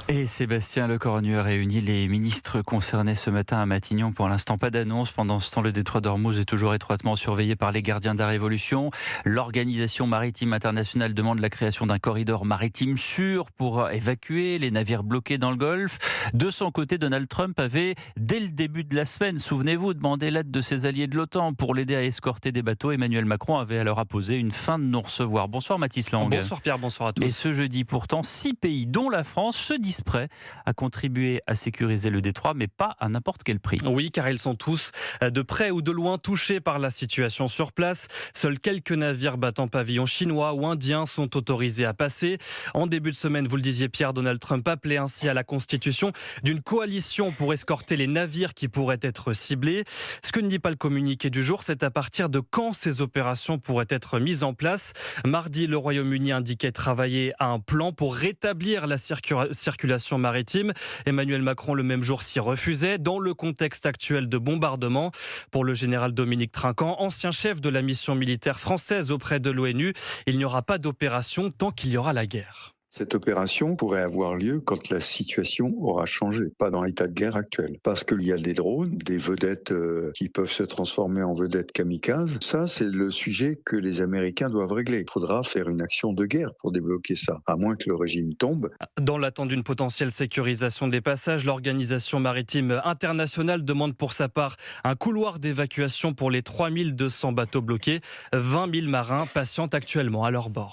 Et Sébastien Lecornu a réuni les ministres concernés ce matin à Matignon. Pour l'instant, pas d'annonce. Pendant ce temps, le détroit d'Ormuz est toujours étroitement surveillé par les gardiens de la Révolution. L'Organisation maritime internationale demande la création d'un corridor maritime sûr pour évacuer les navires bloqués dans le Golfe. De son côté, Donald Trump avait, dès le début de la semaine, souvenez-vous, demandé l'aide de ses alliés de l'OTAN pour l'aider à escorter des bateaux. Emmanuel Macron avait alors apposé une fin de non-recevoir. Bonsoir Mathis Lang. Bonsoir Pierre, bonsoir à tous. Et ce jeudi, pourtant, 6 pays, dont la France, se disent prêts à contribuer à sécuriser le détroit, mais pas à n'importe quel prix. Oui, car ils sont tous, de près ou de loin, touchés par la situation sur place. Seuls quelques navires battant pavillon chinois ou indien sont autorisés à passer. En début de semaine, vous le disiez Pierre, Donald Trump appelait ainsi à la constitution d'une coalition pour escorter les navires qui pourraient être ciblés. Ce que ne dit pas le communiqué du jour, c'est à partir de quand ces opérations pourraient être mises en place. Mardi, le Royaume-Uni indiquait travailler à un plan pour rétablir la circulation maritime. Emmanuel Macron, le même jour, s'y refusait dans le contexte actuel de bombardement. Pour le général Dominique Trinquant, ancien chef de la mission militaire française auprès de l'ONU, il n'y aura pas d'opération tant qu'il y aura la guerre. Cette opération pourrait avoir lieu quand la situation aura changé, pas dans l'état de guerre actuel. Parce qu'il y a des drones, des vedettes qui peuvent se transformer en vedettes kamikazes. Ça, c'est le sujet que les Américains doivent régler. Il faudra faire une action de guerre pour débloquer ça, à moins que le régime tombe. Dans l'attente d'une potentielle sécurisation des passages, l'Organisation maritime internationale demande pour sa part un couloir d'évacuation pour les 3200 bateaux bloqués. 20 000 marins patientent actuellement à leur bord.